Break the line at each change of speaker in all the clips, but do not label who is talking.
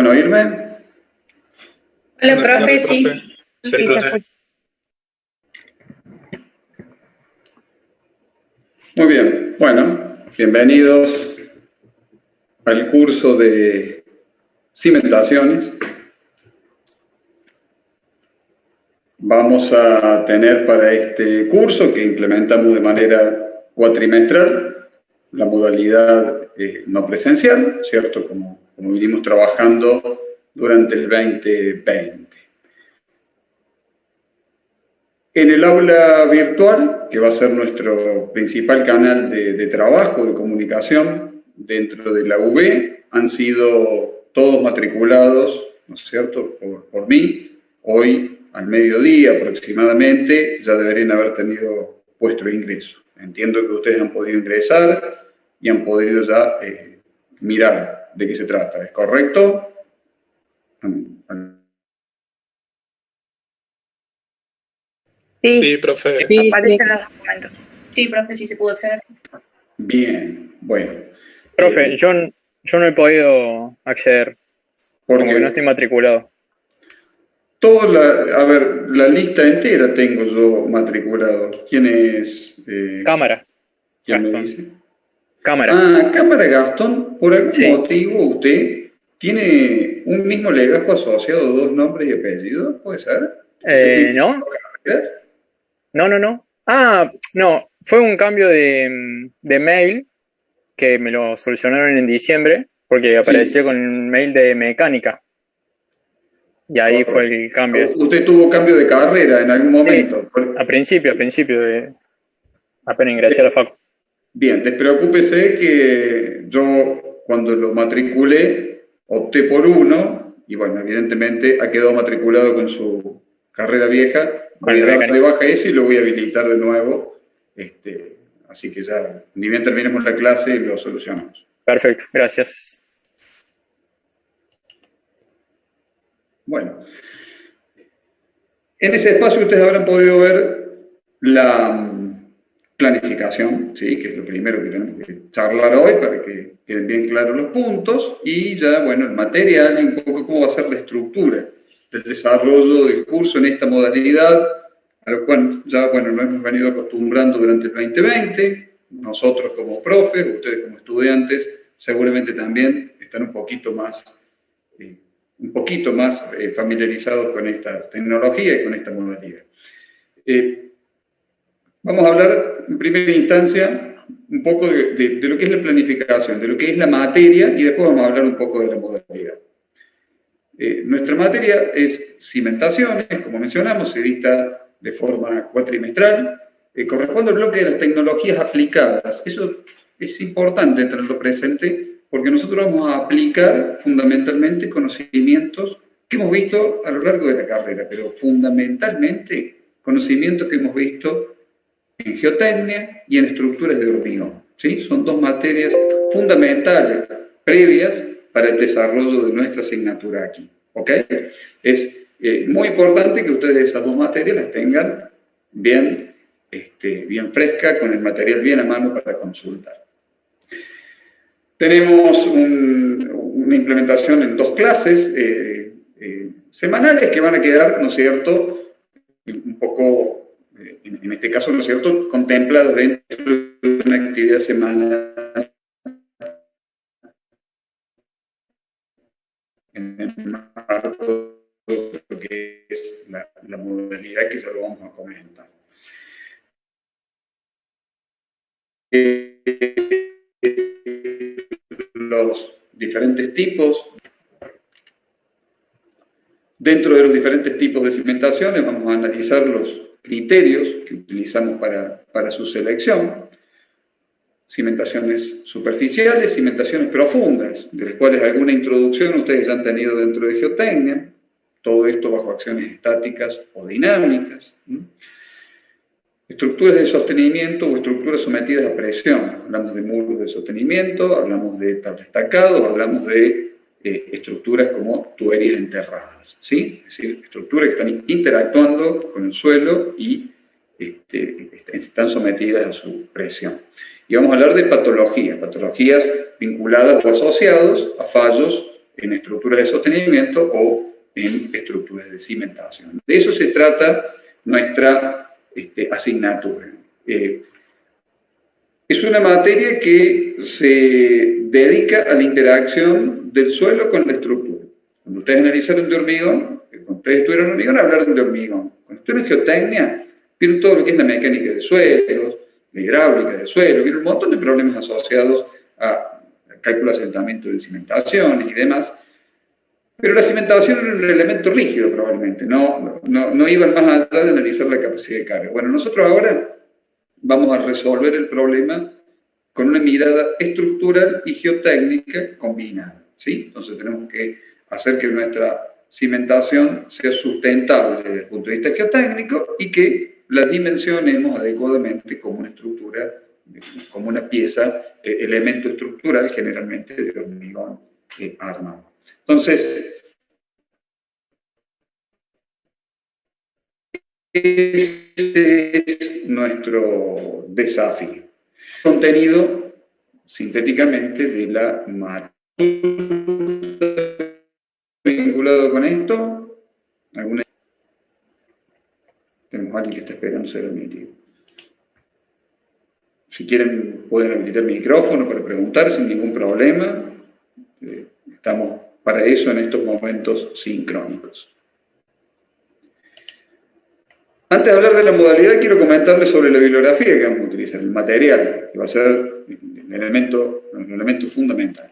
¿Pueden oírme?
Hola, profe, sí.
Sí,
Sí, se
profe.
escucha.
Muy bien, bueno, bienvenidos al curso de cimentaciones. Vamos a tener para este curso, que implementamos de manera cuatrimestral, la modalidad no presencial, ¿cierto? Como vinimos trabajando durante el 2020. En el aula virtual, que va a ser nuestro principal canal de trabajo, de comunicación dentro de la UB, han sido todos matriculados, ¿no es cierto?, por mí. Hoy, al mediodía aproximadamente, ya deberían haber tenido vuestro ingreso. Entiendo que ustedes han podido ingresar y han podido ya mirar de qué se trata. ¿Es correcto?
Sí, profe.
Aparecen los documentos.
Sí, profe, sí se pudo acceder.
Bien, bueno.
Profe, yo no he podido acceder,
Porque
como que no estoy matriculado.
a ver, la lista entera tengo yo matriculado. ¿Quién es?
Cámara.
¿Quién me
Gastón.
dice?
Cámara.
Ah, Cámara Gastón. Por algún
Sí.
motivo usted tiene un mismo legajo asociado, dos nombres y apellidos, ¿puede ser?
¿No? No. Ah, no. Fue un cambio de mail que me lo solucionaron en diciembre, porque apareció con un mail de mecánica. Y ahí fue el cambio.
¿Usted tuvo cambio de carrera en algún momento?
A principio apenas ingresé a la facu.
Bien, despreocúpese que yo cuando lo matriculé opté por uno y bueno, evidentemente ha quedado matriculado con su carrera vieja. Voy a dar de baja ese y lo voy a habilitar de nuevo. Así que ya, ni bien terminemos la clase, lo solucionamos.
Perfecto, gracias.
Bueno, en ese espacio ustedes habrán podido ver la planificación, ¿sí? Que es lo primero que tenemos que charlar hoy para que queden bien claros los puntos y ya, bueno, el material y un poco cómo va a ser la estructura del desarrollo del curso en esta modalidad, a lo cual ya, bueno, nos hemos venido acostumbrando durante el 2020, nosotros como profes, ustedes como estudiantes, seguramente también están un poquito más familiarizados con esta tecnología y con esta modalidad. Vamos a hablar en primera instancia un poco de lo que es la planificación, de lo que es la materia y después vamos a hablar un poco de la modalidad. Nuestra materia es cimentaciones, como mencionamos, se dicta de forma cuatrimestral, corresponde al bloque de las tecnologías aplicadas. Eso es importante tenerlo presente porque nosotros vamos a aplicar fundamentalmente conocimientos que hemos visto a lo largo de la carrera, pero fundamentalmente conocimientos que hemos visto en geotecnia y en estructuras de hormigón, ¿sí? Son dos materias fundamentales, previas para el desarrollo de nuestra asignatura aquí, ¿ok? Es muy importante que ustedes esas dos materias las tengan bien fresca, con el material bien a mano para consultar. Tenemos una implementación en dos clases semanales que van a quedar, ¿no es cierto?, un poco, en este caso, ¿no es cierto?, contempladas dentro de una actividad semanal en el marco de lo que es la modalidad que ya lo vamos a comentar. Los diferentes tipos. Dentro de los diferentes tipos de cimentaciones vamos a analizar los criterios que utilizamos para su selección. Cimentaciones superficiales, cimentaciones profundas, de las cuales alguna introducción ustedes ya han tenido dentro de geotecnia. Todo esto bajo acciones estáticas o dinámicas. Estructuras de sostenimiento o estructuras sometidas a presión. Hablamos de muros de sostenimiento, hablamos de tablestacados, hablamos de estructuras como tuberías enterradas, ¿sí? Es decir, estructuras que están interactuando con el suelo y están sometidas a su presión. Y vamos a hablar de patologías vinculadas o asociados a fallos en estructuras de sostenimiento o en estructuras de cimentación. De eso se trata nuestra asignatura. Es una materia que se dedica a la interacción del suelo con la estructura. Cuando ustedes analizaron de hormigón, cuando ustedes estuvieron hormigón, hablaron de hormigón. Cuando estuvieron en geotecnia, vieron todo lo que es la mecánica de suelos, la hidráulica del suelo, vieron un montón de problemas asociados a cálculo de asentamiento de cimentaciones y demás. Pero la cimentación era un elemento rígido probablemente, no iban más allá de analizar la capacidad de carga. Bueno, nosotros ahora vamos a resolver el problema con una mirada estructural y geotécnica combinada, ¿sí? Entonces tenemos que hacer que nuestra cimentación sea sustentable desde el punto de vista geotécnico y que la dimensionemos adecuadamente como una estructura, como una pieza, elemento estructural generalmente de hormigón armado. Entonces, ese es nuestro desafío. Contenido, sintéticamente, de la materia. ¿Vinculado con esto? Tenemos a alguien que está esperando ser admitido. Si quieren, pueden habilitar el micrófono para preguntar sin ningún problema. Estamos para eso en estos momentos sincrónicos. Antes de hablar de la modalidad, quiero comentarles sobre la bibliografía que vamos a utilizar, el material, que va a ser el elemento fundamental.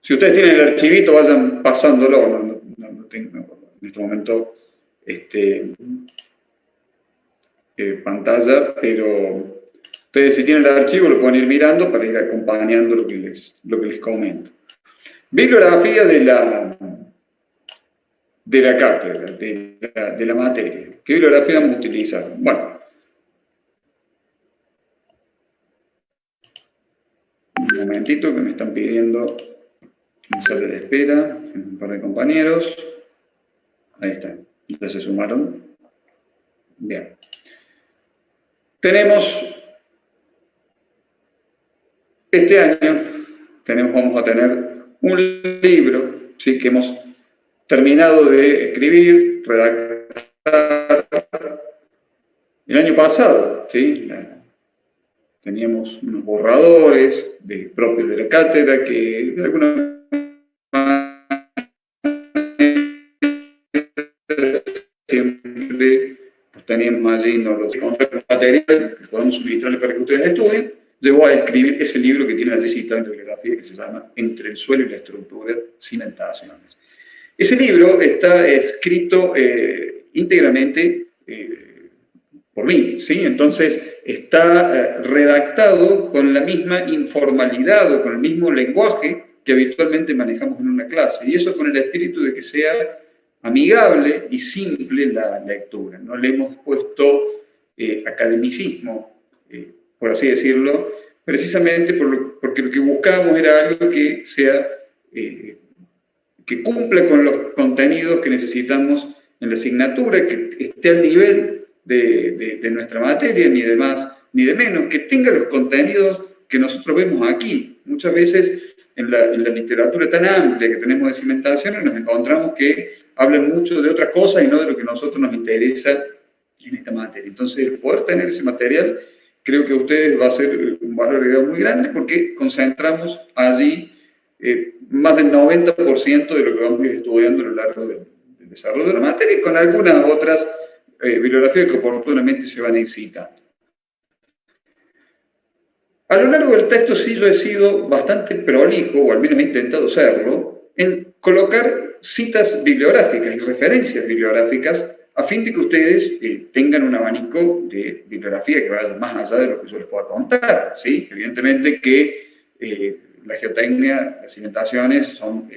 Si ustedes tienen el archivito, vayan pasándolo, no tengo en este momento pantalla, pero ustedes si tienen el archivo lo pueden ir mirando para ir acompañando lo que les comento. Bibliografía de la cátedra, de la materia. ¿Qué bibliografía vamos a utilizar? Bueno, un momentito que me están pidiendo una sala de espera, un par de compañeros. Ahí están, ya se sumaron. Bien. Este año vamos a tener un libro, ¿sí?, que hemos terminado de escribir, redactar. El año pasado, ¿sí?, teníamos unos borradores propios de la cátedra que de alguna manera siempre los teníamos allí, nos los encontramos material que podemos suministrarles para que ustedes estudien. Llevó a escribir ese libro que tiene allí citado en la bibliografía, que se llama Entre el suelo y la estructura, cimentaciones. Ese libro está escrito íntegramente por mí, ¿sí? Entonces está redactado con la misma informalidad o con el mismo lenguaje que habitualmente manejamos en una clase, y eso con el espíritu de que sea amigable y simple la lectura. No le hemos puesto academicismo, por así decirlo, precisamente porque lo que buscábamos era algo que sea, que cumpla con los contenidos que necesitamos en la asignatura, que esté al nivel de nuestra materia, ni de más ni de menos, que tenga los contenidos que nosotros vemos aquí. Muchas veces en la literatura tan amplia que tenemos de cimentaciones nos encontramos que hablan mucho de otras cosas y no de lo que a nosotros nos interesa en esta materia. Entonces, el poder tener ese material creo que a ustedes va a ser un valor agregado muy grande porque concentramos allí más del 90% de lo que vamos a ir estudiando a lo largo del desarrollo de la materia y con algunas otras bibliografías que oportunamente se van a ir citando. A lo largo del texto sí yo he sido bastante prolijo, o al menos he intentado serlo, en colocar citas bibliográficas y referencias bibliográficas a fin de que ustedes tengan un abanico de bibliografía que vaya más allá de lo que yo les pueda contar, ¿sí? Evidentemente que la geotecnia, las cimentaciones son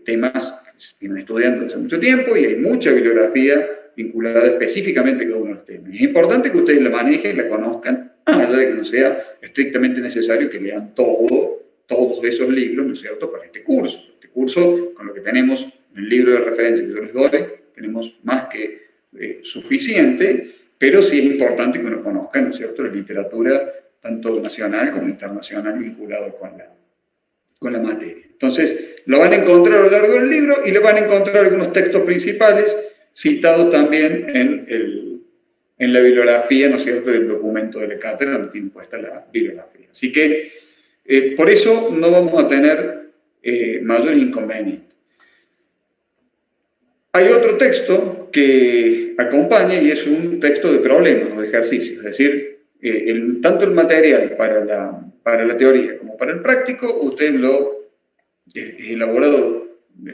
temas que se vienen estudiando hace mucho tiempo y hay mucha bibliografía vinculada específicamente a cada uno de los temas. Es importante que ustedes la manejen, la conozcan, más allá de que no sea estrictamente necesario que lean todos esos libros, ¿no es cierto?, para este curso. Este curso, con lo que tenemos en el libro de referencia que yo les doy, tenemos más que suficiente, pero sí es importante que uno conozca, ¿no es cierto?, la literatura tanto nacional como internacional vinculada con la materia. Entonces, lo van a encontrar a lo largo del libro y le van a encontrar algunos textos principales citados también en la bibliografía, ¿no es cierto?, del documento de la cátedra, donde tiene puesta la bibliografía. Así que, por eso no vamos a tener mayores inconvenientes. Hay otro texto que acompaña y es un texto de problemas o de ejercicios, es decir, tanto el material para la teoría como para el práctico, usted lo elaborado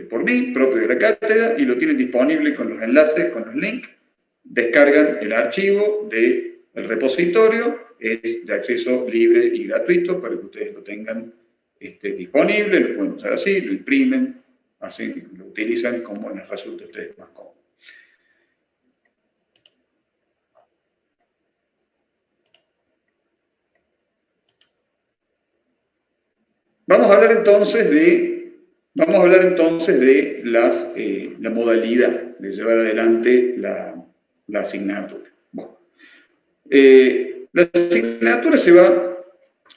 por mí, propio de la cátedra, y lo tienen disponible con los enlaces, con los links. Descargan el archivo del repositorio, es de acceso libre y gratuito para que ustedes lo tengan disponible, lo pueden usar así, lo imprimen, así lo utilizan como les resulte a ustedes más cómodo. Vamos a hablar entonces de la modalidad de llevar adelante la asignatura. Bueno, la asignatura se va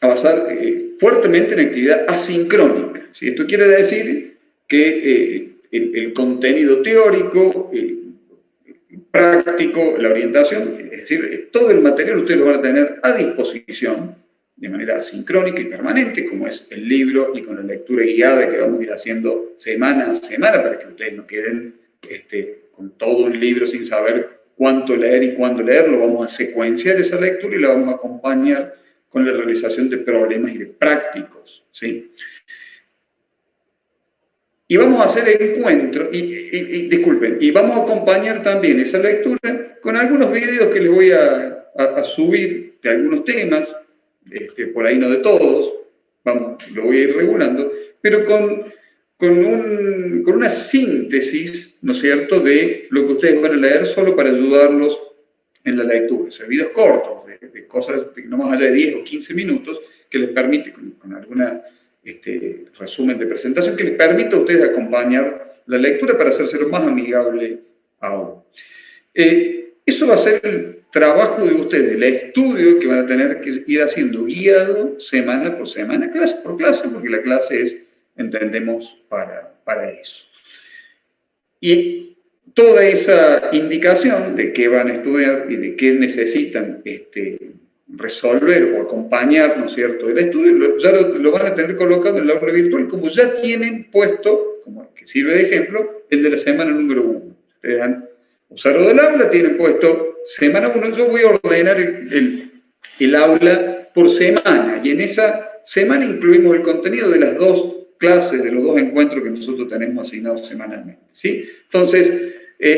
a basar fuertemente en actividad asincrónica. ¿Sí? Esto quiere decir que el contenido teórico, práctico, la orientación, es decir, todo el material ustedes lo van a tener a disposición de manera asincrónica y permanente, como es el libro y con la lectura guiada que vamos a ir haciendo semana a semana para que ustedes no queden con todo un libro sin saber cuánto leer y cuándo leerlo. Vamos a secuenciar esa lectura y la vamos a acompañar con la realización de problemas y de prácticos, ¿sí? Y vamos a hacer encuentros, y vamos a acompañar también esa lectura con algunos videos que les voy a subir de algunos temas, por ahí no de todos, lo voy a ir regulando, pero con una síntesis, ¿no es cierto?, de lo que ustedes van a leer solo para ayudarlos en la lectura. O sea, videos cortos, de cosas de no más allá de 10 o 15 minutos, que les permite, con alguna resumen de presentación, que les permita a ustedes acompañar la lectura para hacérselo más amigable aún. Eso va a ser el trabajo de ustedes, el estudio que van a tener que ir haciendo guiado semana por semana, clase por clase, porque la clase es, entendemos, para eso. Y toda esa indicación de qué van a estudiar y de qué necesitan resolver o acompañar, ¿no es cierto?, el estudio, ya lo van a tener colocado en el aula virtual, como ya tienen puesto, como que sirve de ejemplo, el de la semana número 1. Ustedes han usado del aula, tienen puesto semana 1, yo voy a ordenar el aula por semana, y en esa semana incluimos el contenido de las 2 clases, de los 2 encuentros que nosotros tenemos asignados semanalmente, ¿sí? Entonces,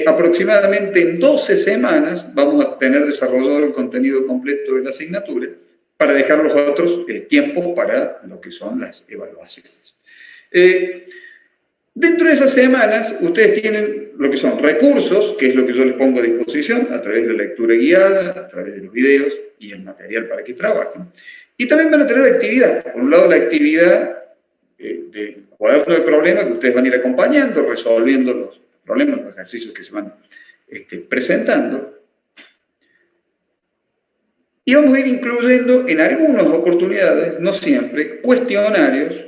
aproximadamente en 12 semanas vamos a tener desarrollado el contenido completo de la asignatura para dejar los otros tiempos para lo que son las evaluaciones. Dentro de esas semanas, ustedes tienen lo que son recursos, que es lo que yo les pongo a disposición, a través de la lectura guiada, a través de los videos y el material para que trabajen. Y también van a tener actividad. Por un lado, la actividad del cuaderno de problemas, que ustedes van a ir acompañando, resolviendo los problemas, los ejercicios que se van presentando. Y vamos a ir incluyendo en algunas oportunidades, no siempre, cuestionarios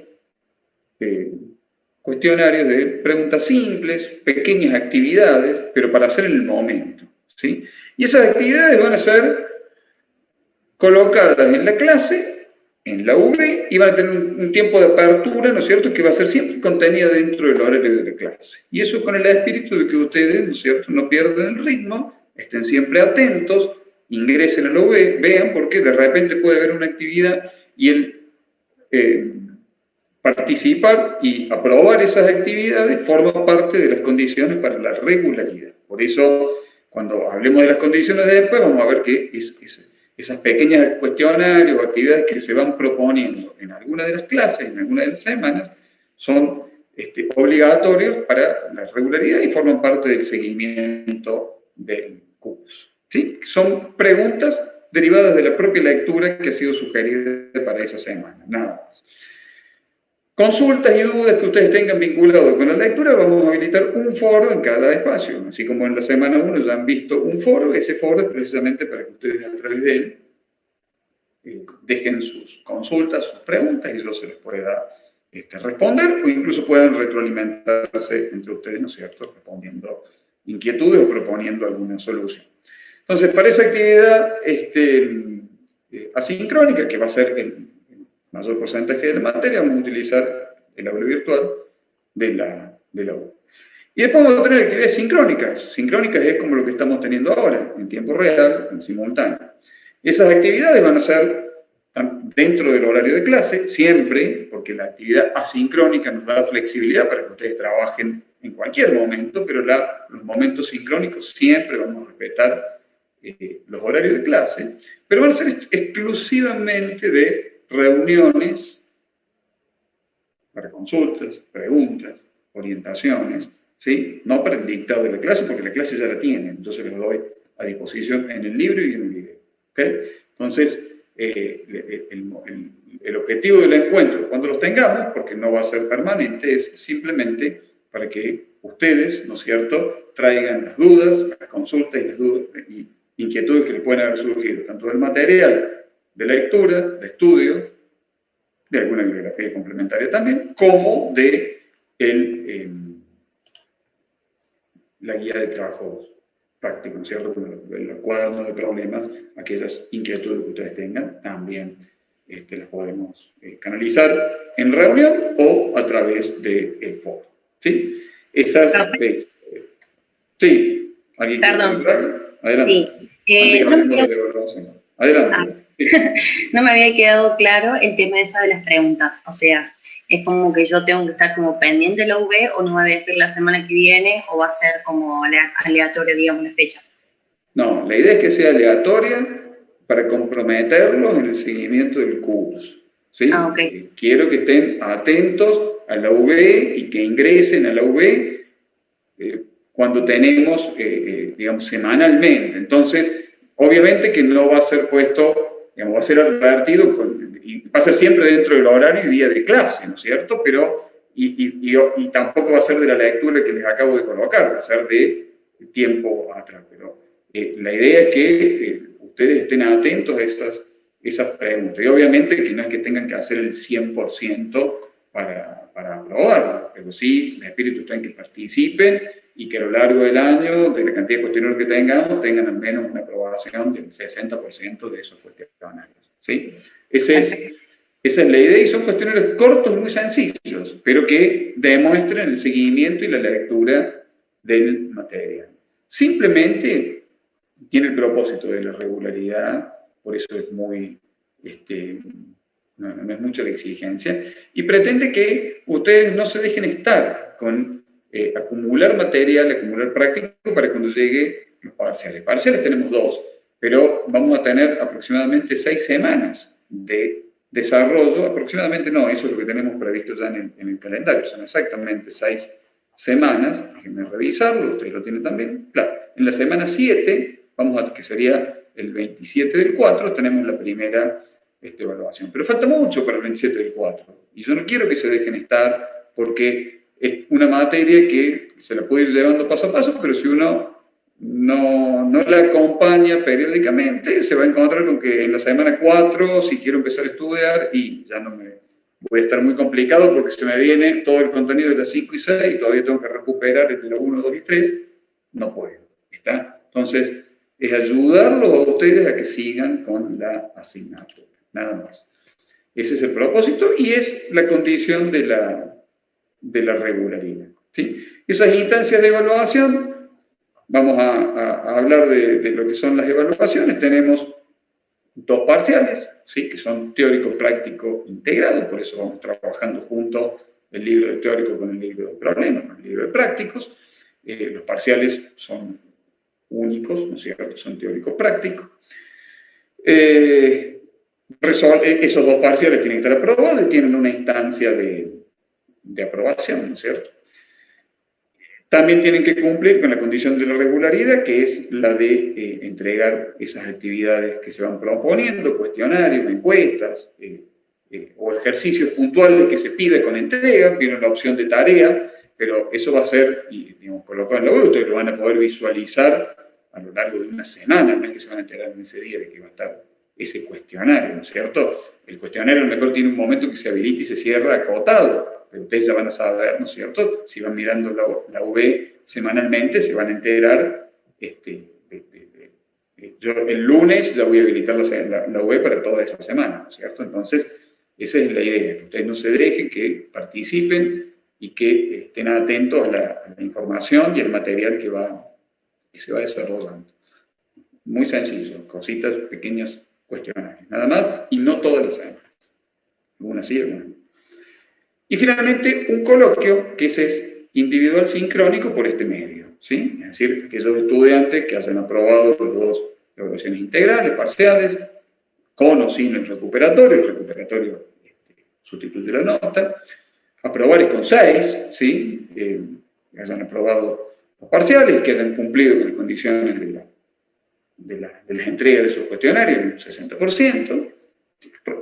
de preguntas simples, pequeñas actividades, pero para hacer en el momento, ¿sí? Y esas actividades van a ser colocadas en la clase, en la UV, y van a tener un tiempo de apertura, ¿no es cierto?, que va a ser siempre contenida dentro del horario de la clase. Y eso con el espíritu de que ustedes, ¿no es cierto?, no pierdan el ritmo, estén siempre atentos, ingresen a la UV, vean, porque de repente puede haber una actividad y el participar y aprobar esas actividades forma parte de las condiciones para la regularidad. Por eso, cuando hablemos de las condiciones de después, vamos a ver que esas pequeñas cuestionarios o actividades que se van proponiendo en alguna de las clases, en alguna de las semanas, son obligatorios para la regularidad y forman parte del seguimiento del curso, ¿sí? Son preguntas derivadas de la propia lectura que ha sido sugerida para esa semana, nada más. Consultas y dudas que ustedes tengan vinculadas con la lectura, vamos a habilitar un foro en cada espacio. Así como en la semana 1 ya han visto un foro, ese foro es precisamente para que ustedes a través de él dejen sus consultas, sus preguntas, y yo se les pueda responder, o incluso puedan retroalimentarse entre ustedes, ¿no es cierto?, respondiendo inquietudes o proponiendo alguna solución. Entonces, para esa actividad asincrónica, que va a ser el mayor porcentaje de la materia, vamos a utilizar el aula virtual de la U. Y después vamos a tener actividades sincrónicas. Sincrónicas es como lo que estamos teniendo ahora, en tiempo real, en simultáneo. Esas actividades van a ser dentro del horario de clase, siempre, porque la actividad asincrónica nos da flexibilidad para que ustedes trabajen en cualquier momento, pero los momentos sincrónicos siempre vamos a respetar los horarios de clase, pero van a ser exclusivamente de reuniones para consultas, preguntas, orientaciones, ¿sí? No para el dictado de la clase, porque la clase ya la tienen, entonces les doy a disposición en el libro y en el video. ¿Okay? Entonces, el objetivo del encuentro, cuando los tengamos, porque no va a ser permanente, es simplemente para que ustedes, ¿no es cierto?, traigan las dudas, las consultas y las dudas y inquietudes que les pueden haber surgido, tanto del material de lectura, de estudio, de alguna bibliografía complementaria también, como de la guía de trabajo práctico, ¿no es cierto?, los cuadernos de problemas, aquellas inquietudes que ustedes tengan, también las podemos canalizar en reunión o a través del foro. ¿Sí? Esas... sí. ¿Alguien
Perdón.
Adelante.
Sí.
Adelante. Sí.
No me había quedado claro el tema esa de las preguntas. O sea, es como que yo tengo que estar como pendiente de la UV, o nos va a decir la semana que viene, o va a ser como aleatorio, digamos, las fechas.
No, la idea es que sea aleatoria para comprometerlos en el seguimiento del curso. ¿Sí?
Okay.
Quiero que estén atentos a la UV y que ingresen a la UV cuando tenemos, digamos, semanalmente. Entonces, obviamente que no va a ser puesto, digamos, va a ser advertido, y va a ser siempre dentro del horario y día de clase, ¿no es cierto? Pero, y tampoco va a ser de la lectura que les acabo de colocar, va a ser de tiempo atrás. Pero la idea es que ustedes estén atentos a esas preguntas. Y obviamente que no es que tengan que hacer el 100% para aprobarlo, pero sí, el espíritu está en que participen y que a lo largo del año, de la cantidad de cuestionarios que tengamos, tengan al menos una aprobación del 60% de esos cuestionarios. ¿Sí? Esa es la idea, y son cuestionarios cortos y muy sencillos, pero que demuestren el seguimiento y la lectura del material. Simplemente tiene el propósito de la regularidad, por eso es muy, no es mucha la exigencia, y pretende que ustedes no se dejen estar con acumular material, acumular práctico para cuando llegue los parciales. Parciales tenemos 2, pero vamos a tener aproximadamente 6 semanas de desarrollo, aproximadamente no, eso es lo que tenemos previsto ya en el calendario, son exactamente 6 semanas, déjenme revisarlo, ustedes lo tienen también, claro, en la semana 7, que sería el 27 del 4, tenemos la primera evaluación, pero falta mucho para el 27 del 4, y yo no quiero que se dejen estar, porque es una materia que se la puede ir llevando paso a paso, pero si uno no la acompaña periódicamente, se va a encontrar con que en la semana 4, si quiero empezar a estudiar, y ya no me voy a estar muy complicado porque se me viene todo el contenido de las 5 y 6, y todavía tengo que recuperar el de la 1, 2 y 3, no puedo. ¿Está? Entonces, es ayudarlos a ustedes a que sigan con la asignatura, nada más. Ese es el propósito y es la condición de la regularidad. ¿Sí? Esas instancias de evaluación, vamos a hablar de lo que son las evaluaciones. Tenemos 2 parciales, ¿sí? Que son teórico-práctico integrados, por eso vamos trabajando juntos el libro de teórico con el libro de problemas, con el libro de prácticos. Los parciales son únicos, ¿no es cierto? Son teórico-prácticos. Esos 2 parciales tienen que estar aprobados y tienen una instancia de aprobación, ¿no es cierto? También tienen que cumplir con la condición de la regularidad, que es la de entregar esas actividades que se van proponiendo, cuestionarios, encuestas, o ejercicios puntuales que se pide con entrega, viene la opción de tarea, pero eso va a ser, digamos, colocado en la web, ustedes lo van a poder visualizar a lo largo de una semana, no es que se van a enterar en ese día de que va a estar ese cuestionario, ¿no es cierto? El cuestionario a lo mejor tiene un momento que se habilita y se cierra acotado, pero ustedes ya van a saber, ¿no es cierto? Si van mirando la UV semanalmente, se van a enterar. Yo el lunes ya voy a habilitar la UV para toda esa semana, ¿no es cierto? Entonces, esa es la idea, que ustedes no se dejen, que participen y que estén atentos a la información y al material que se va desarrollando. Muy sencillo, cositas, pequeños cuestionarios, nada más, y no todas las semanas. Algunas sí, algunas no. Y finalmente, un coloquio, que ese es individual sincrónico por este medio, ¿sí? Es decir, aquellos estudiantes que hayan aprobado las dos evaluaciones integrales, parciales, con o sin el recuperatorio sustituye la nota, aprobar es con 6, ¿sí? Que hayan aprobado los parciales, que hayan cumplido con las condiciones de la entrega de sus cuestionarios, un 60%.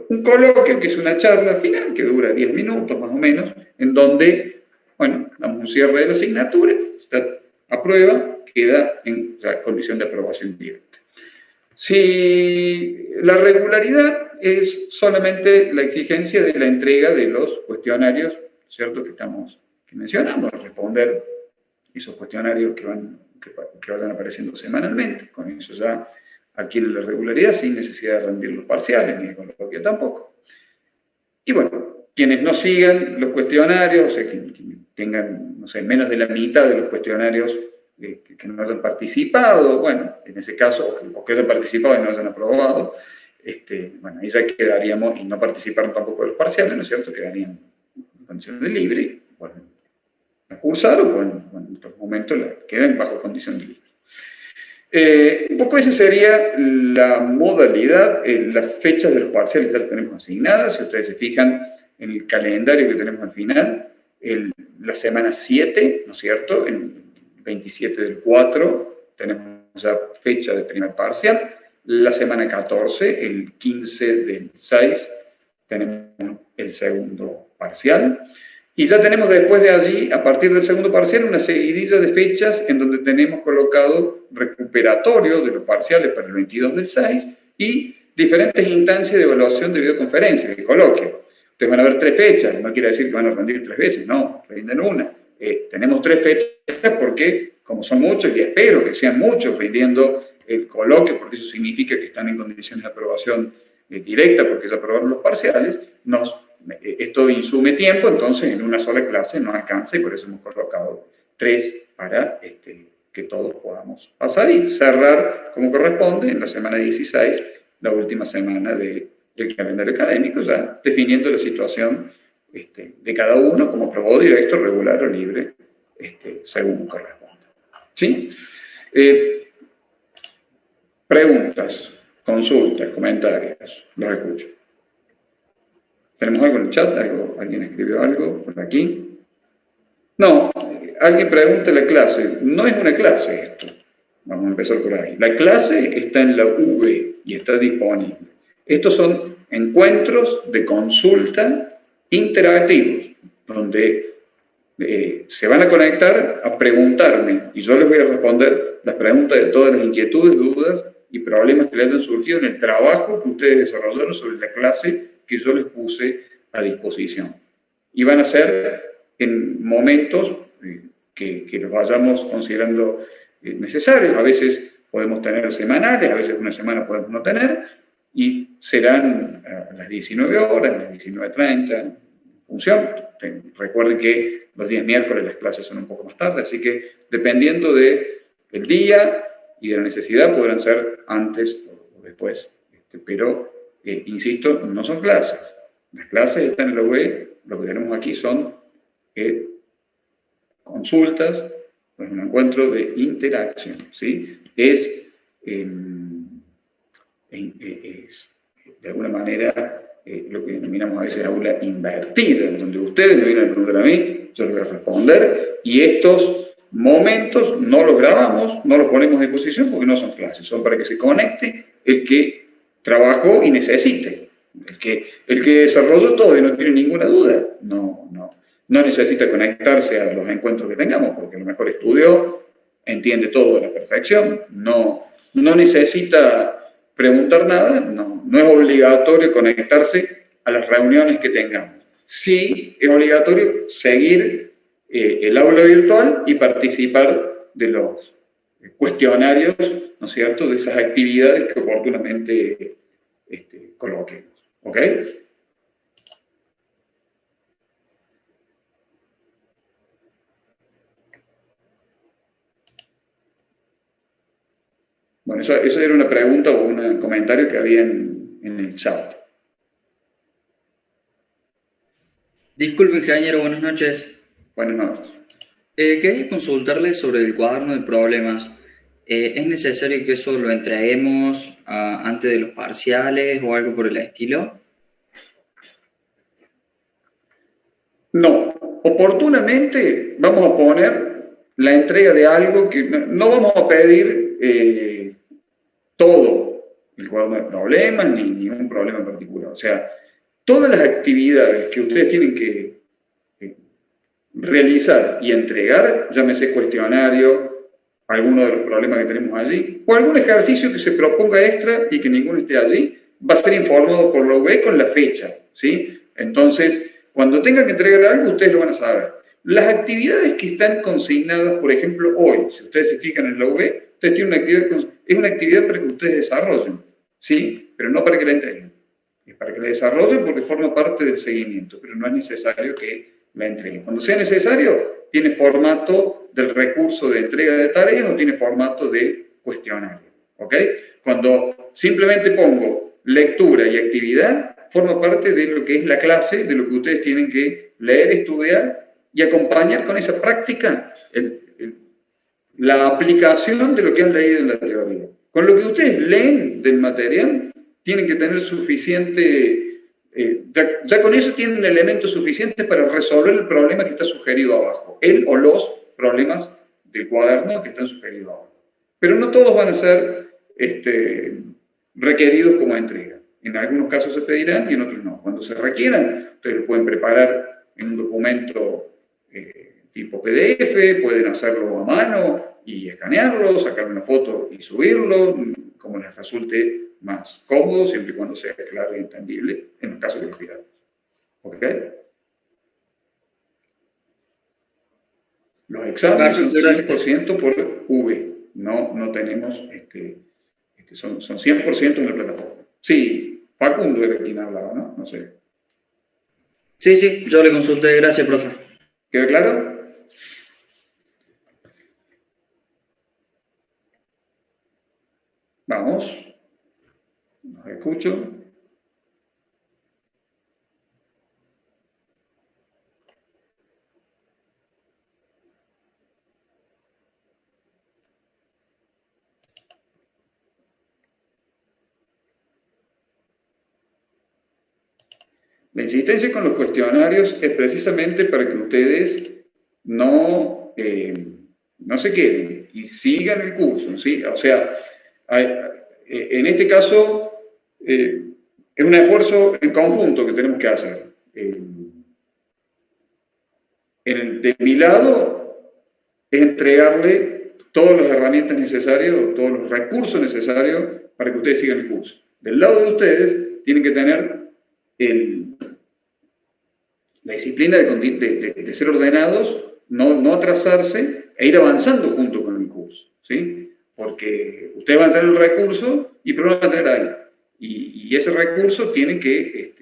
Un coloquio, que es una charla final, que dura 10 minutos más o menos, en donde, bueno, damos un cierre de la asignatura, está a prueba, queda en la condición de aprobación directa. Si la regularidad es solamente la exigencia de la entrega de los cuestionarios, ¿cierto?, que mencionamos, responder esos cuestionarios que vayan apareciendo semanalmente, con eso ya adquiere la regularidad sin necesidad de rendir los parciales, ni el coloquio tampoco. Y bueno, quienes no sigan los cuestionarios, o sea, que tengan, no sé, menos de la mitad de los cuestionarios que no hayan participado, bueno, en ese caso, o que hayan participado y no hayan aprobado, bueno, ahí ya quedaríamos, y no participaron tampoco de los parciales, ¿no es cierto?, quedarían en condición de libre, bueno, a cursar, o bueno, en otros momentos quedan bajo condición de libre. Un poco esa sería la modalidad. Las fechas de los parciales ya las tenemos asignadas. Si ustedes se fijan en el calendario que tenemos al final, la semana 7, ¿no es cierto?, el 27 del 4 tenemos ya fecha de primer parcial. La semana 14, el 15 del 6, tenemos el segundo parcial. Y ya tenemos después de allí, a partir del segundo parcial, una seguidilla de fechas en donde tenemos colocado recuperatorio de los parciales para el 22 del 6 y diferentes instancias de evaluación de videoconferencia, de coloquio. Ustedes van a ver 3 fechas, no quiere decir que van a rendir 3 veces, no, rinden una. Tenemos 3 fechas porque, como son muchos, y espero que sean muchos rindiendo el coloquio, porque eso significa que están en condiciones de aprobación directa, porque ya aprobaron los parciales, esto insume tiempo, entonces en una sola clase no alcanza, y por eso hemos colocado 3 para que todos podamos pasar y cerrar como corresponde en la semana 16, la última semana del calendario académico, ya definiendo la situación de cada uno como aprobado directo, regular o libre, según corresponda. ¿Sí? Preguntas, consultas, comentarios, los escucho. ¿Tenemos algo en el chat? ¿Alguien escribió algo por aquí? No, alguien pregunta la clase. No es una clase esto. Vamos a empezar por ahí. La clase está en la UV y está disponible. Estos son encuentros de consulta interactivos, donde se van a conectar a preguntarme y yo les voy a responder las preguntas de todas las inquietudes, dudas y problemas que les hayan surgido en el trabajo que ustedes desarrollaron sobre la clase que yo les puse a disposición. Y van a ser en momentos que los vayamos considerando necesarios. A veces podemos tener semanales, a veces una semana podemos no tener, y serán a las 19 horas, a las 19:30, en función. Recuerden que los días miércoles las clases son un poco más tarde, así que dependiendo del día y de la necesidad, podrán ser antes o después. Pero insisto, no son clases. Las clases están en la UE, lo que tenemos aquí son consultas, pues un encuentro de interacción, ¿sí? Es de alguna manera lo que denominamos a veces aula invertida, donde ustedes me vienen a preguntar a mí, yo les voy a responder, y estos momentos no los grabamos, no los ponemos a disposición porque no son clases, son para que se conecte el que trabajó y necesite. El que desarrolló todo y no tiene ninguna duda, no necesita conectarse a los encuentros que tengamos, porque a lo mejor estudió, entiende todo a la perfección, no necesita preguntar nada, no es obligatorio conectarse a las reuniones que tengamos. Sí es obligatorio seguir el aula virtual y participar de los cuestionarios, ¿no es cierto?, de esas actividades que oportunamente coloquemos. ¿Ok? Bueno, eso era una pregunta o un comentario que había en el chat.
Disculpe, ingeniero, buenas noches.
Buenas noches.
Quería consultarle sobre el cuaderno de problemas. ¿Es necesario que eso lo entreguemos antes de los parciales o algo por el estilo?
No, oportunamente vamos a poner la entrega de algo que no vamos a pedir todo el cuaderno de problemas ni ningún problema en particular. O sea, todas las actividades que ustedes tienen que realizar y entregar, llámese cuestionario, alguno de los problemas que tenemos allí, o algún ejercicio que se proponga extra y que ninguno esté allí, va a ser informado por la UB con la fecha, ¿sí? Entonces, cuando tengan que entregar algo, ustedes lo van a saber. Las actividades que están consignadas, por ejemplo, hoy, si ustedes se fijan en la UB, ustedes tienen una actividad, es una actividad para que ustedes desarrollen, ¿sí? Pero no para que la entreguen. Es para que la desarrollen porque forma parte del seguimiento, pero no es necesario que la entreguen. Cuando sea necesario, tiene formato del recurso de entrega de tareas o tiene formato de cuestionario, ¿ok? Cuando simplemente pongo lectura y actividad, forma parte de lo que es la clase, de lo que ustedes tienen que leer, estudiar y acompañar con esa práctica la aplicación de lo que han leído en la teoría. Con lo que ustedes leen del material, tienen que tener suficiente, ya con eso tienen elementos suficientes para resolver el problema que está sugerido abajo, el o los problemas del cuaderno que están sugeridos abajo. Pero no todos van a ser requeridos como entrega. En algunos casos se pedirán y en otros no. Cuando se requieran, ustedes lo pueden preparar en un documento tipo PDF, pueden hacerlo a mano y escanearlo, sacar una foto y subirlo, como les resulte más cómodo, siempre y cuando sea claro y entendible, en el caso que les pidamos. ¿Ok? Los exámenes son 100% por V, no tenemos, son 100% en la plataforma. Sí, Facundo era quien hablaba, ¿no? No sé.
Sí, yo le consulté, gracias, profe.
¿Queda claro? Vamos. Los escucho. La insistencia con los cuestionarios es precisamente para que ustedes no se queden y sigan el curso, ¿sí? O sea, en este caso es un esfuerzo en conjunto que tenemos que hacer. De mi lado es entregarle todas las herramientas necesarias, todos los recursos necesarios para que ustedes sigan el curso. Del lado de ustedes tienen que tener la disciplina de ser ordenados, no atrasarse e ir avanzando junto con el curso, ¿sí? Porque ustedes van a tener el recurso y pero lo van a tener ahí. Y ese recurso tienen que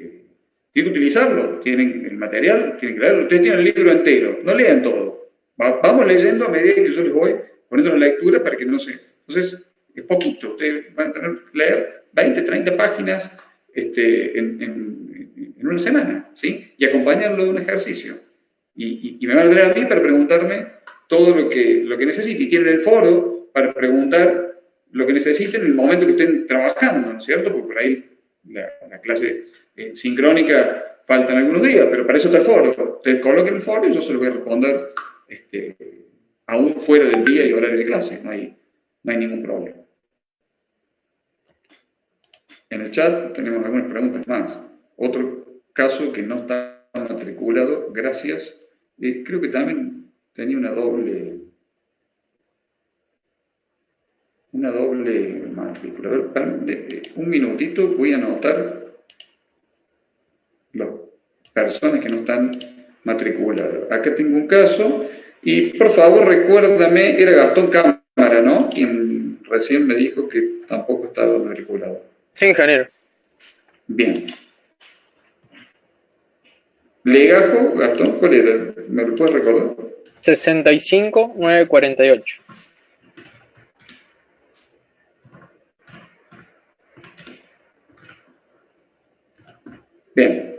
utilizarlo, tienen el material, tienen que leerlo. Ustedes tienen el libro entero, no lean todo. Vamos leyendo a medida que yo les voy poniendo la lectura para que no se... Entonces, es poquito, ustedes van a tener que leer 20, 30 páginas en una semana, ¿sí? Y acompañarlo de un ejercicio. Y me van a traer a mí para preguntarme todo lo que necesiten. Y tienen el foro para preguntar lo que necesiten en el momento que estén trabajando, ¿no es cierto? Porque por ahí la clase sincrónica faltan algunos días, pero para eso está el foro. Ustedes coloquen el foro y yo se lo voy a responder aún fuera del día y horario de clase. No hay ningún problema. En el chat tenemos algunas preguntas más. Otro caso que no está matriculado, gracias. Creo que también tenía una doble matrícula. A ver, un minutito, voy a anotar las personas que no están matriculadas. Acá tengo un caso, y por favor recuérdame, era Gastón Cámara, ¿no? Quien recién me dijo que tampoco estaba matriculado.
Sí, ingeniero.
Bien. Legajo, Gastón, ¿cuál era? ¿Me lo puedes recordar?
65948.
Bien.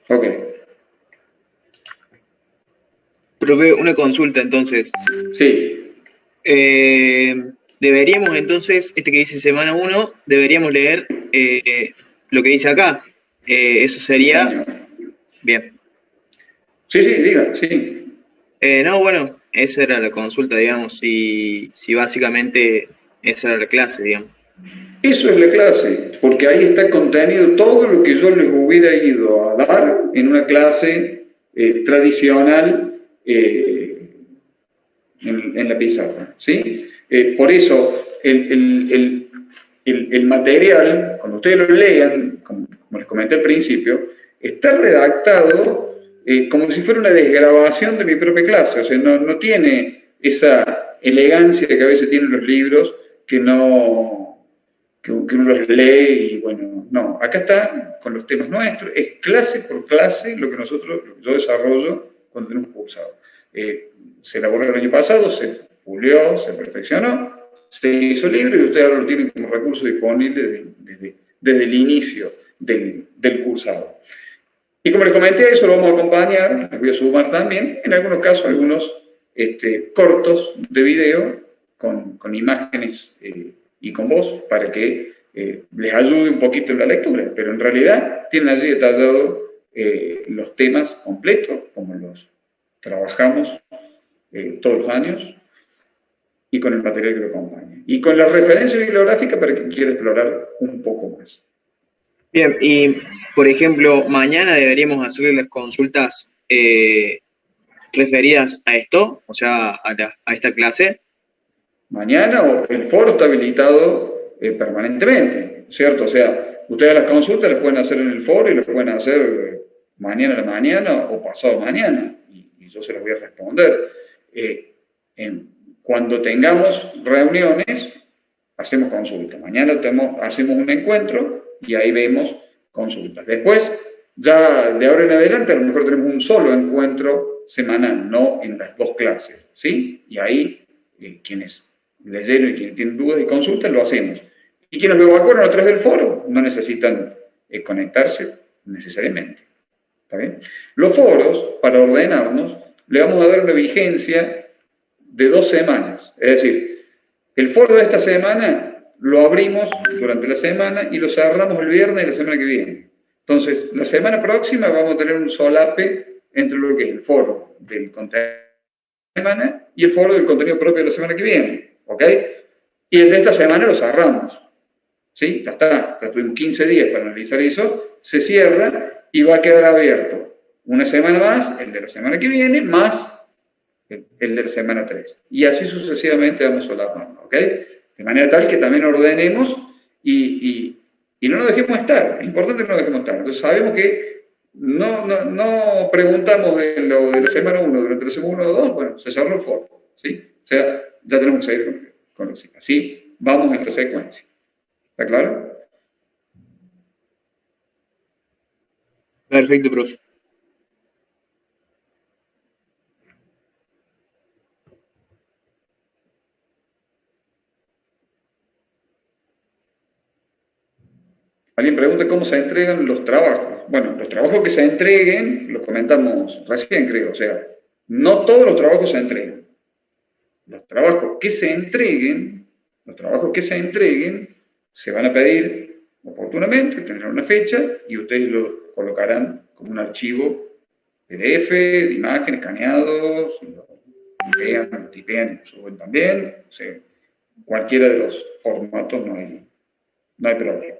Ok.
Profe, una consulta entonces.
Sí.
Deberíamos entonces, este que dice semana 1, deberíamos leer lo que dice acá. Eso sería...
Señor.
Bien.
Sí, diga, sí.
No, bueno, esa era la consulta, digamos, si básicamente esa era la clase, digamos.
Eso es la clase, porque ahí está contenido todo lo que yo les hubiera ido a dar en una clase tradicional en la pizarra, ¿sí? Por eso, el material, cuando ustedes lo lean, como les comenté al principio, está redactado como si fuera una desgrabación de mi propia clase, o sea, no tiene esa elegancia que a veces tienen los libros que uno los lee y bueno, no, acá está con los temas nuestros, es clase por clase lo que yo desarrollo cuando tenemos cursado. Se elaboró el año pasado, se pulió, se perfeccionó, se hizo libre y ustedes ahora lo tienen como recurso disponible desde el inicio del cursado. Y como les comenté, eso lo vamos a acompañar, les voy a sumar también, en algunos casos, algunos cortos de video con imágenes y con voz para que les ayude un poquito en la lectura. Pero en realidad tienen allí detallado los temas completos, como los trabajamos todos los años, y con el material que lo acompaña. Y con la referencia bibliográfica para quien quiera explorar un poco más.
Bien, y por ejemplo, mañana deberíamos hacerle las consultas referidas a esto, o sea, a esta clase.
Mañana el foro está habilitado permanentemente, ¿cierto? O sea, ustedes las consultas las pueden hacer en el foro y las pueden hacer mañana a la mañana o pasado mañana, y yo se las voy a responder. Cuando tengamos reuniones, hacemos consultas. Mañana hacemos un encuentro y ahí vemos consultas. Después, ya de ahora en adelante, a lo mejor tenemos un solo encuentro semanal, no en las dos clases, ¿sí? Y ahí, quienes leyeron y quienes tienen dudas y consultas, lo hacemos. Y quienes lo evacuaron a través del foro, no necesitan conectarse necesariamente. ¿Está bien? Los foros, para ordenarnos, le vamos a dar una vigencia de 2 semanas. Es decir, el foro de esta semana lo abrimos durante la semana y lo cerramos el viernes de la semana que viene. Entonces, la semana próxima vamos a tener un solape entre lo que es el foro del contenido de la semana y el foro del contenido propio de la semana que viene. ¿Ok? Y el de esta semana lo cerramos. ¿Sí? Ya está. Ya tuvimos 15 días para analizar eso. Se cierra y va a quedar abierto una semana más, el de la semana que viene, más el de la semana 3. Y así sucesivamente vamos solapando, ¿ok? De manera tal que también ordenemos y no nos dejemos estar. Es importante que no nos dejemos estar. Entonces sabemos que no preguntamos de la semana 1 durante la semana 1 o 2, bueno, se cerró el foro, ¿sí? O sea, ya tenemos que seguir con eso. Así vamos en la secuencia. ¿Está claro?
Perfecto, profe.
Alguien pregunta cómo se entregan los trabajos. Bueno, los trabajos que se entreguen, lo comentamos recién, creo. O sea, no todos los trabajos se entregan. Los trabajos que se entreguen, se van a pedir oportunamente, tendrán una fecha y ustedes lo colocarán como un archivo PDF, de imagen, escaneados, lo tipean y lo suben también. O sea, cualquiera de los formatos no hay problema.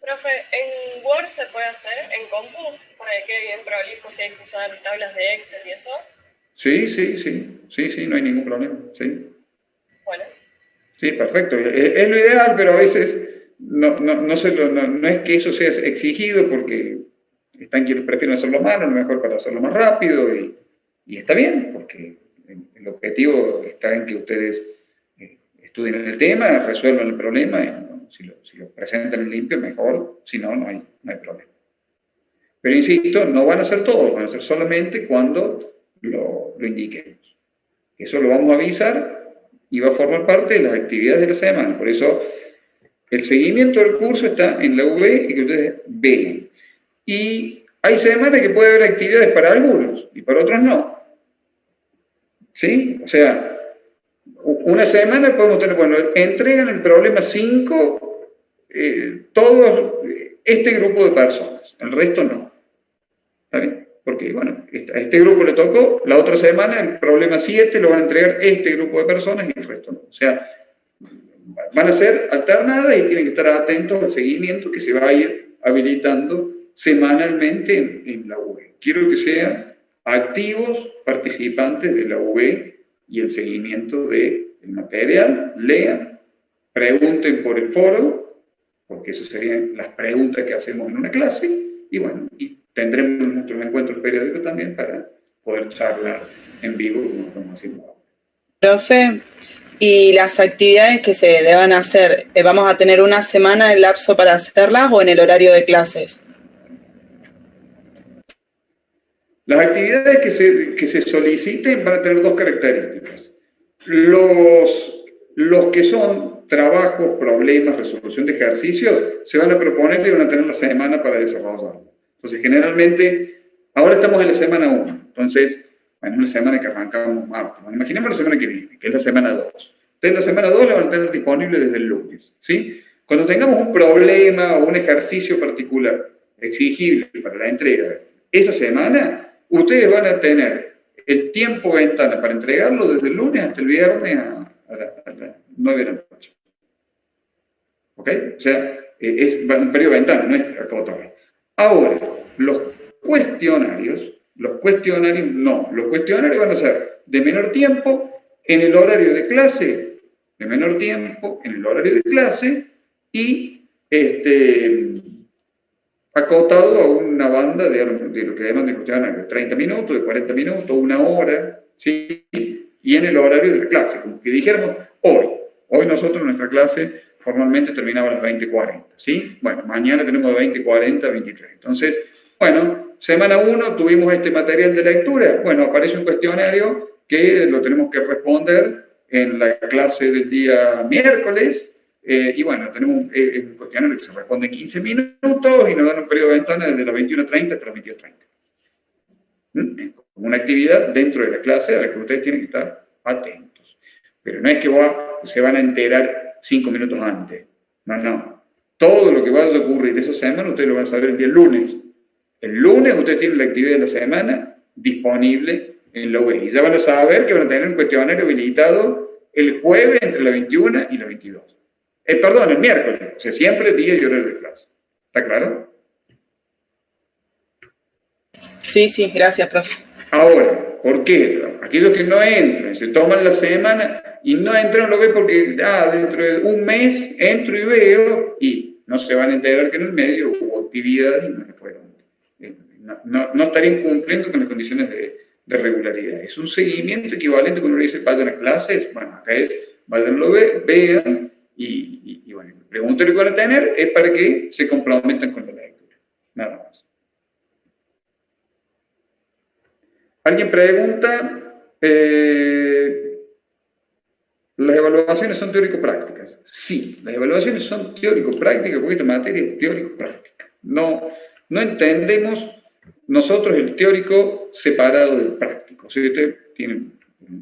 Profe, ¿en Word se puede hacer? ¿En compu? Para que quede bien prolijo si hay que usar tablas de Excel y eso.
Sí, no hay ningún problema, sí.
Bueno,
Sí, perfecto. Es lo ideal, pero a veces no es que eso sea exigido porque están quienes prefieren hacerlo mal, a lo mejor para hacerlo más rápido y está bien, porque el objetivo está en que ustedes estudien el tema, resuelvan el problema, y, bueno, si lo presentan en limpio, mejor, si no, no hay problema. Pero insisto, no van a ser todos, van a ser solamente cuando lo indiquemos. Eso lo vamos a avisar y va a formar parte de las actividades de la semana. Por eso, el seguimiento del curso está en la UB y que ustedes vean. Y hay semanas que puede haber actividades para algunos y para otros no. ¿Sí? O sea, una semana podemos tener, bueno, entregan el problema 5 todos este grupo de personas, el resto no. ¿Está bien? Porque, bueno, a este grupo le tocó, la otra semana el problema 7 lo van a entregar este grupo de personas y el resto no. O sea, van a ser alternadas y tienen que estar atentos al seguimiento que se va a ir habilitando semanalmente en la UB. Quiero que sean activos participantes de la UB y el seguimiento del material, lean, pregunten por el foro, porque eso serían las preguntas que hacemos en una clase, y bueno, y tendremos nuestros encuentros periódicos también para poder charlar en vivo como estamos haciendo ahora.
Profe, y las actividades que se deban hacer, ¿vamos a tener una semana de lapso para hacerlas o en el horario de clases?
Las actividades que se soliciten van a tener dos características. Los que son trabajos, problemas, resolución de ejercicios, se van a proponer y van a tener la semana para desarrollarlo. Entonces, generalmente, ahora estamos en la semana 1, entonces, bueno, es una semana que arrancamos martes. Bueno, imaginemos la semana que viene, que es la semana 2. Entonces, la semana 2 la van a tener disponible desde el lunes, ¿sí? Cuando tengamos un problema o un ejercicio particular exigible para la entrega esa semana, ustedes van a tener el tiempo ventana para entregarlo desde el lunes hasta el viernes a las 9 de la noche. ¿Ok? O sea, es un periodo de ventana, no es acotado. Ahora, los cuestionarios van a ser de menor tiempo en el horario de clase, y acotado a una banda de lo que demanda el cuestionario, de 30 minutos, de 40 minutos, 1 hora, ¿sí? Y en el horario de la clase, como que dijéramos hoy nosotros nuestra clase formalmente terminaba a las 20:40, ¿sí? Bueno, mañana tenemos de 20:40 a 23. Entonces, bueno, semana 1 tuvimos este material de lectura, bueno, aparece un cuestionario que lo tenemos que responder en la clase del día miércoles, y bueno, tenemos un cuestionario que se responde en 15 minutos y nos dan un periodo de ventana desde las 21:30 hasta las 22:30. Como una actividad dentro de la clase a la que ustedes tienen que estar atentos. Pero no es que se van a enterar 5 minutos antes. No. Todo lo que vaya a ocurrir esa semana ustedes lo van a saber el día lunes. El lunes ustedes tienen la actividad de la semana disponible en la UB. Y ya van a saber que van a tener un cuestionario habilitado el jueves entre las 21 y las 22. Perdón, el miércoles. O sea, siempre día y horario de clase. ¿Está claro?
Sí, gracias, profe.
Ahora, ¿por qué? Aquellos que no entran, se toman la semana y no entran, lo ven porque dentro de un mes entro y veo, y no se van a enterar que en el medio hubo actividades y no les fueron. No estarían cumpliendo con las condiciones de regularidad. Es un seguimiento equivalente cuando uno dice vayan a clases. Bueno, acá es vayan, vean y bueno, la pregunta que van a tener es para que se complementan con la lectura. Nada más. Alguien pregunta, ¿las evaluaciones son teórico-prácticas? Sí, las evaluaciones son teórico-prácticas porque esta materia es teórico-práctica. No entendemos nosotros el teórico separado del práctico. O sea, ustedes tienen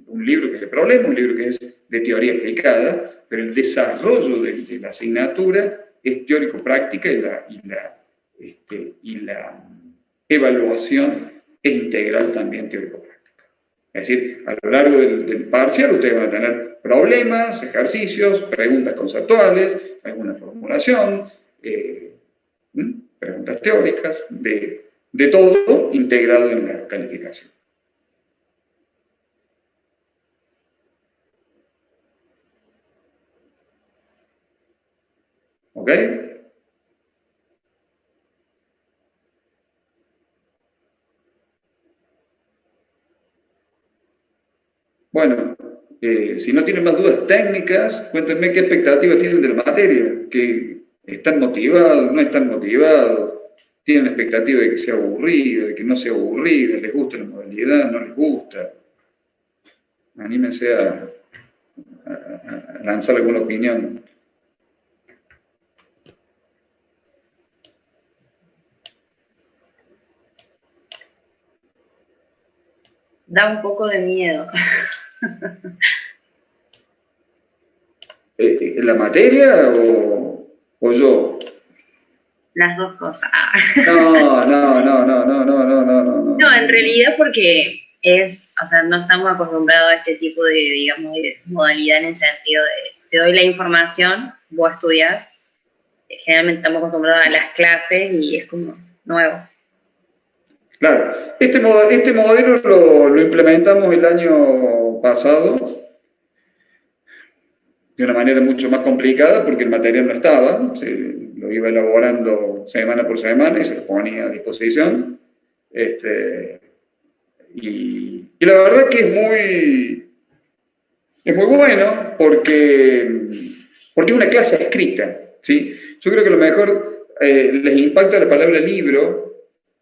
un libro que es de problema, un libro que es de teoría aplicada, pero el desarrollo de la asignatura es teórico-práctica y la evaluación es integral también teórico-práctica. Es decir, a lo largo del parcial ustedes van a tener problemas, ejercicios, preguntas conceptuales, alguna formulación, preguntas teóricas, de todo integrado en la calificación. ¿Ok? Bueno, si no tienen más dudas técnicas, cuéntenme qué expectativas tienen de la materia, que están motivados, no están motivados, tienen la expectativa de que sea aburrida, de que no sea aburrida, les gusta la modalidad, no les gusta. Anímense a lanzar alguna opinión.
Da un poco de miedo.
¿La materia o yo?
Las dos cosas.
No.
No, en realidad porque o sea, no estamos acostumbrados a este tipo de, digamos, de modalidad en el sentido de, te doy la información, vos estudias. Generalmente estamos acostumbrados a las clases y es como nuevo.
Claro, este modelo lo implementamos el año pasado de una manera mucho más complicada porque el material no estaba, lo iba elaborando semana por semana y se lo ponía a disposición. Y la verdad que es muy bueno porque es una clase escrita, ¿sí? Yo creo que a lo mejor les impacta la palabra libro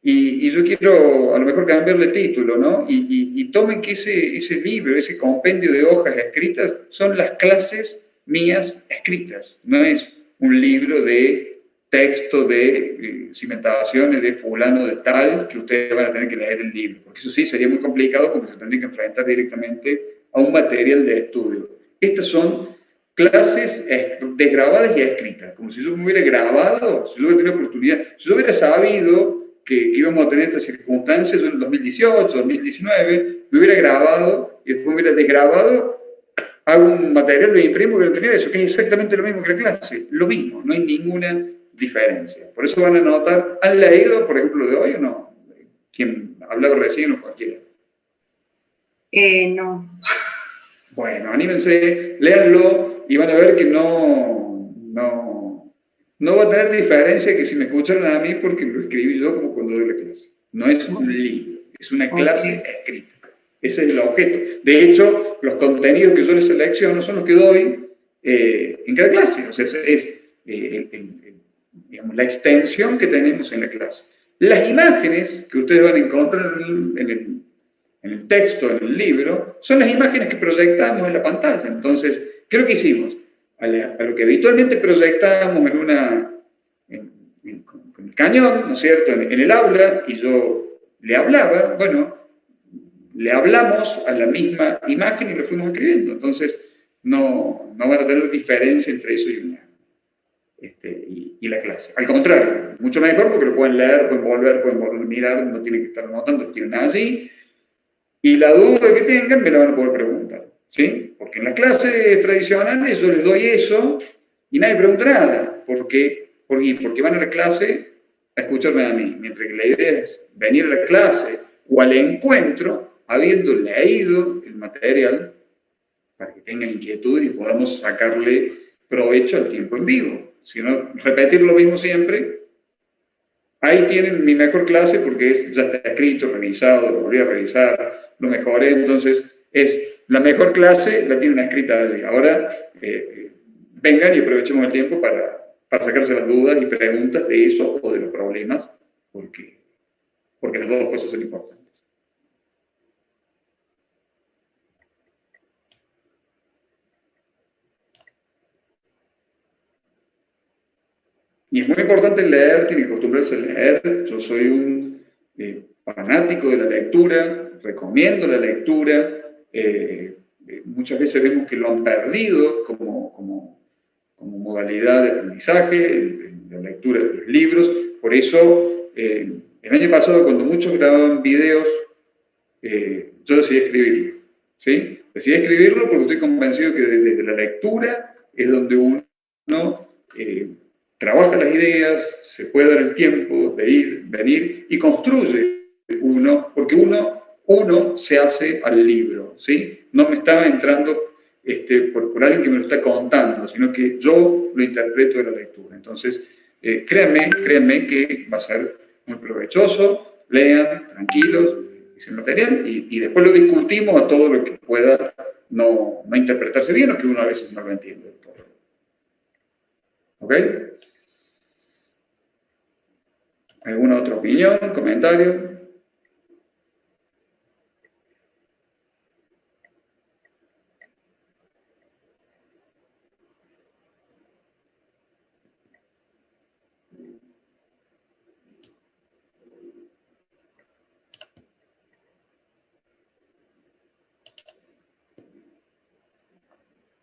y yo quiero a lo mejor cambiarle el título, ¿no? Y tomen que ese libro, ese compendio de hojas escritas son las clases mías escritas, no es un libro de texto de cimentaciones de fulano de tal que ustedes van a tener que leer el libro, porque eso sí sería muy complicado porque se tendría que enfrentar directamente a un material de estudio. Estas son clases desgrabadas y escritas, como si yo me hubiera grabado, si yo hubiera tenido oportunidad, si yo hubiera sabido que íbamos a tener estas circunstancias, yo en el 2018, 2019, me hubiera grabado y después me hubiera desgrabado, hago un material, lo imprimo y lo tenía eso, que es exactamente lo mismo que la clase, lo mismo, no hay ninguna diferencia. Por eso van a notar, ¿han leído, por ejemplo, lo de hoy o no? ¿Quién hablaba recién o cualquiera?
No.
Bueno, anímense, léanlo y van a ver que no va a tener diferencia que si me escucharon a mí porque lo escribí yo como cuando doy la clase. No es un libro, es una clase escrita. Ese es el objeto. De hecho, los contenidos que yo les selecciono son los que doy en cada clase. O sea, es digamos, la extensión que tenemos en la clase. Las imágenes que ustedes van a encontrar en el texto, en el libro, son las imágenes que proyectamos en la pantalla. Entonces, ¿qué es lo que hicimos? A lo que habitualmente proyectábamos con el cañón, ¿no es cierto?, en el aula, y yo le hablaba, bueno, le hablamos a la misma imagen y lo fuimos escribiendo. Entonces, no van a tener diferencia entre eso y la clase. Al contrario, mucho mejor porque lo pueden leer, pueden volver a mirar, no tienen que estar anotando, no tienen nada así. Y la duda que tengan me la van a poder preguntar, ¿sí? Porque en las clases tradicionales yo les doy eso y nadie pregunta nada, porque van a la clase a escucharme a mí, mientras que la idea es venir a la clase o al encuentro habiendo leído el material para que tengan inquietudes y podamos sacarle provecho al tiempo en vivo. Si no, repetir lo mismo siempre, ahí tienen mi mejor clase porque ya está escrito, revisado, lo volví a revisar, lo mejoré, entonces es la mejor clase, la tienen escrita allí. Ahora vengan y aprovechemos el tiempo para sacarse las dudas y preguntas de eso o de los problemas, porque las dos cosas son importantes. Y es muy importante leer, tiene que acostumbrarse a leer. Yo soy un fanático de la lectura, recomiendo la lectura. Muchas veces vemos que lo han perdido como modalidad de aprendizaje, la lectura de los libros. Por eso, el año pasado, cuando muchos grababan videos, yo decidí escribirlo, ¿sí? Decidí escribirlo porque estoy convencido que desde la lectura es donde uno trabaja las ideas, se puede dar el tiempo de ir, venir y construye porque uno se hace al libro, ¿sí? No me estaba entrando por alguien que me lo está contando, sino que yo lo interpreto de la lectura. Entonces, créanme que va a ser muy provechoso, lean, tranquilos, ese material, y después lo discutimos a todo lo que pueda no interpretarse bien o que uno a veces no lo entiende. ¿Ok? ¿Alguna otra opinión, comentario?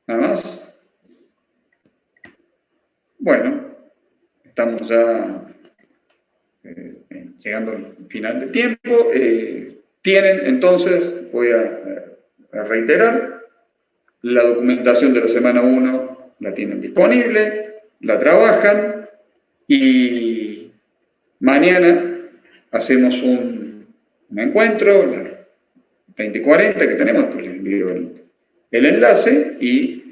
¿Nada más? Bueno, estamos ya llegando al final del tiempo. Tienen, entonces, voy a reiterar, la documentación de la semana 1 la tienen disponible, la trabajan y mañana hacemos un encuentro, las 20:40 que tenemos, pues les envío el enlace y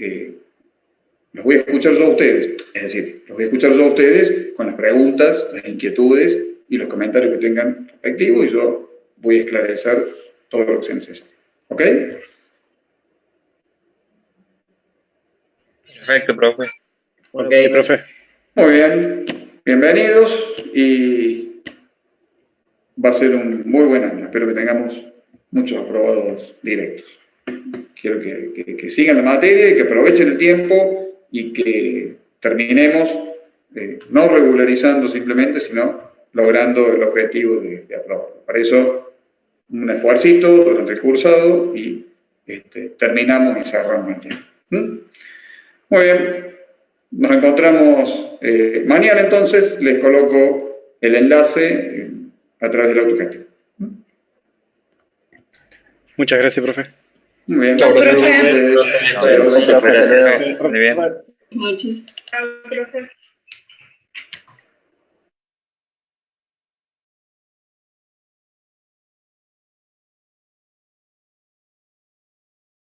los voy a escuchar yo a ustedes. Es decir, los voy a escuchar yo a ustedes con las preguntas, las inquietudes y los comentarios que tengan respectivos y yo voy a esclarecer todo lo que se necesite. ¿Ok?
Perfecto, profe.
Ok, profe.
Muy bien. Bienvenidos y va a ser un muy buen año. Espero que tengamos muchos aprobados directos. Quiero que sigan la materia y que aprovechen el tiempo y que terminemos no regularizando simplemente, sino logrando el objetivo de aprobar. Para eso, un esfuercito durante el cursado y terminamos y cerramos el tiempo. Muy bien. Nos encontramos mañana, entonces. Les coloco el enlace a través del AutoCAD.
Muchas gracias, profe.
Muy bien.
Chao, profe.
Muchas gracias. Muy bien.
Muchas. Chao, profe.